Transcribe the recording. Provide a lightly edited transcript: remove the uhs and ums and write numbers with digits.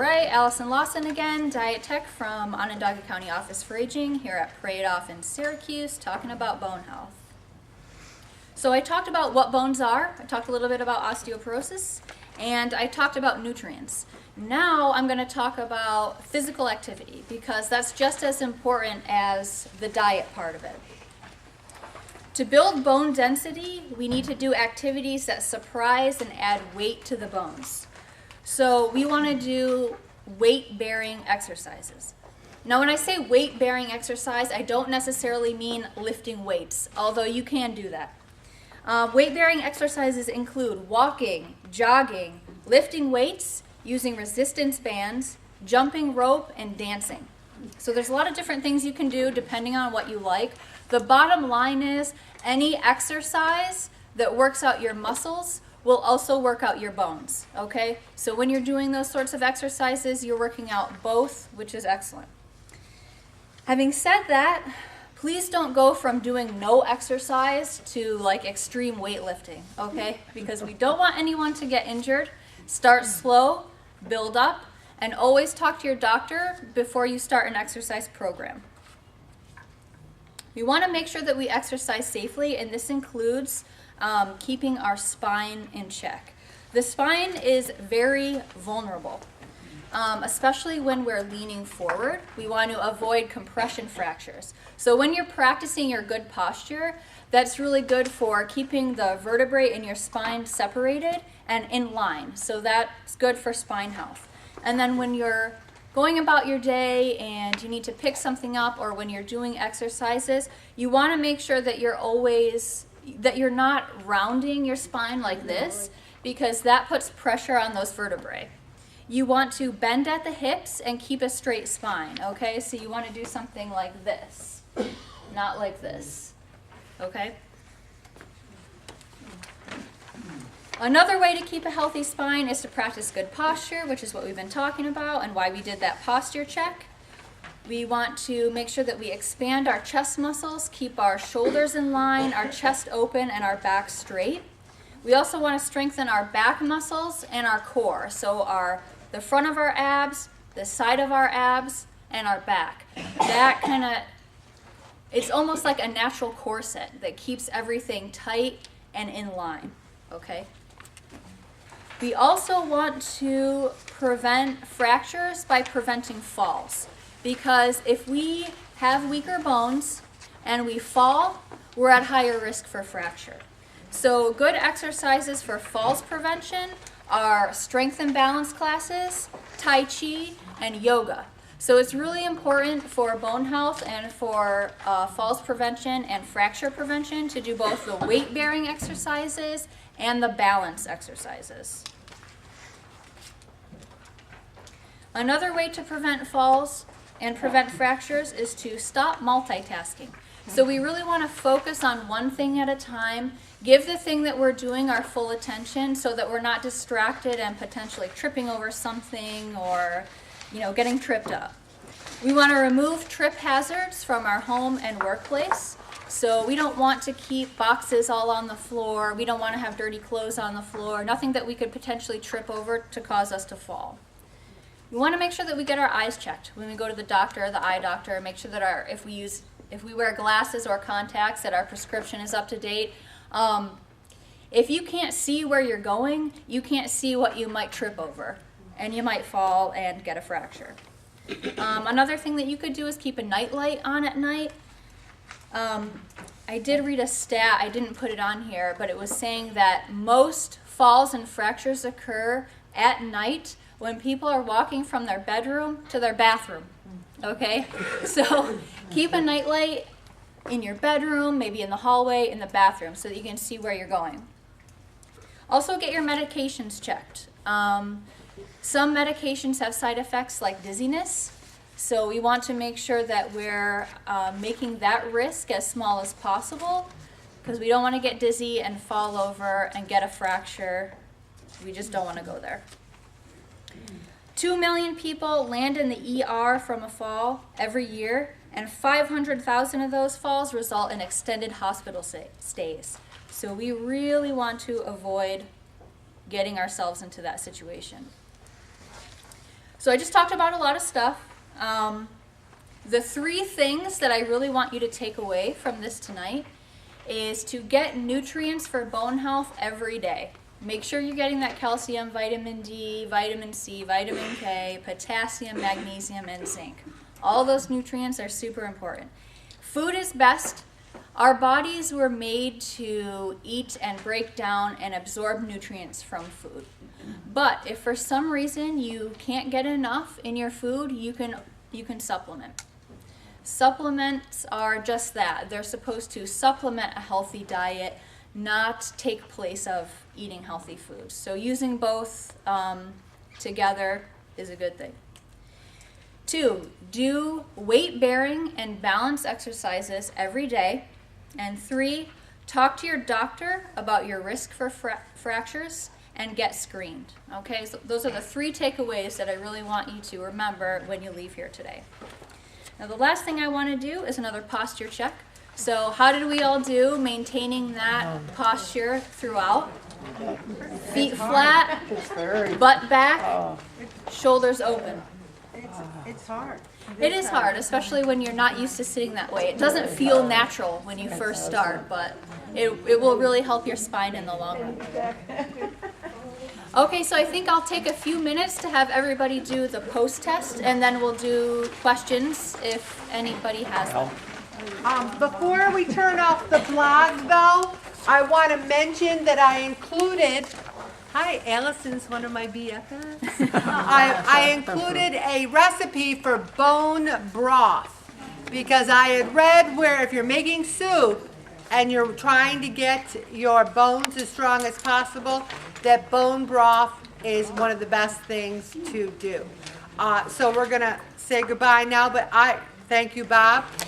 right, Allison Lawson again, Diet Tech from Onondaga County Office for Aging here at Parade Off in Syracuse, talking about bone health. So I talked about what bones are, I talked a little bit about osteoporosis, and I talked about nutrients. Now I'm going to talk about physical activity because that's just as important as the diet part of it. To build bone density, we need to do activities that surprise and add weight to the bones. So we want to do weight-bearing exercises. Now when I say weight-bearing exercise, I don't necessarily mean lifting weights, although you can do that. Weight-bearing exercises include walking, jogging, lifting weights, using resistance bands, jumping rope, and dancing. So there's a lot of different things you can do depending on what you like. The bottom line is any exercise that works out your muscles will also work out your bones, okay? So when you're doing those sorts of exercises, you're working out both, which is excellent. Having said that, please don't go from doing no exercise to like extreme weightlifting, okay? Because we don't want anyone to get injured. Start slow, build up, and always talk to your doctor before you start an exercise program. We want to make sure that we exercise safely, and this includes keeping our spine in check. The spine is very vulnerable, especially when we're leaning forward. We want to avoid compression fractures. So when you're practicing your good posture, that's really good for keeping the vertebrae in your spine separated and in line. So that's good for spine health. And then when you're going about your day and you need to pick something up, or when you're doing exercises, you want to make sure that you're not rounding your spine like this, because that puts pressure on those vertebrae. You want to bend at the hips and keep a straight spine, okay? So you want to do something like this, not like this, okay? Another way to keep a healthy spine is to practice good posture, which is what we've been talking about and why we did that posture check. We want to make sure that we expand our chest muscles, keep our shoulders in line, our chest open, and our back straight. We also want to strengthen our back muscles and our core, so the front of our abs, the side of our abs, and our back. It's almost like a natural corset that keeps everything tight and in line, okay? We also want to prevent fractures by preventing falls, because if we have weaker bones and we fall, we're at higher risk for fracture. So good exercises for falls prevention are strength and balance classes, Tai Chi, and yoga. So it's really important for bone health and for falls prevention and fracture prevention to do both the weight-bearing exercises and the balance exercises. Another way to prevent falls and prevent fractures is to stop multitasking. So we really want to focus on one thing at a time, give the thing that we're doing our full attention so that we're not distracted and potentially tripping over something or, getting tripped up. We want to remove trip hazards from our home and workplace. So we don't want to keep boxes all on the floor. We don't want to have dirty clothes on the floor, nothing that we could potentially trip over to cause us to fall. We want to make sure that we get our eyes checked when we go to the doctor or the eye doctor, make sure that if we wear glasses or contacts, that our prescription is up to date. If you can't see where you're going, you can't see what you might trip over, and you might fall and get a fracture. Another thing that you could do is keep a night light on at night. I did read a stat, I didn't put it on here, but it was saying that most falls and fractures occur at night when people are walking from their bedroom to their bathroom, okay? So keep a nightlight in your bedroom, maybe in the hallway, in the bathroom, so that you can see where you're going. Also get your medications checked. Some medications have side effects like dizziness, so we want to make sure that we're making that risk as small as possible, because we don't want to get dizzy and fall over and get a fracture. We just don't want to go there. 2 million people land in the ER from a fall every year, and 500,000 of those falls result in extended hospital stays. So we really want to avoid getting ourselves into that situation. So I just talked about a lot of stuff. The 3 things that I really want you to take away from this tonight is to get nutrients for bone health every day. Make sure you're getting that calcium, vitamin D, vitamin C, vitamin K, potassium, magnesium, and zinc. All those nutrients are super important. Food is best. Our bodies were made to eat and break down and absorb nutrients from food. But if for some reason you can't get enough in your food, you can supplement. Supplements are just that. They're supposed to supplement a healthy diet, not take place of eating healthy foods. So using both together is a good thing. 2, do weight-bearing and balance exercises every day. And 3, talk to your doctor about your risk for fractures and get screened. Okay, so those are the 3 takeaways that I really want you to remember when you leave here today. Now the last thing I want to do is another posture check. So how did we all do maintaining that posture throughout? Feet flat, butt back, shoulders open. It's hard. It is hard, especially when you're not used to sitting that way. It doesn't feel natural when you first start, but it will really help your spine in the long run. Okay, so I think I'll take a few minutes to have everybody do the post test, and then we'll do questions if anybody has them. Before we turn off the blog, though, I want to mention that I included. Hi, Allison's one of my BFFs. I included a recipe for bone broth because I had read where if you're making soup and you're trying to get your bones as strong as possible, that bone broth is one of the best things to do. So we're going to say goodbye now, but thank you, Bob.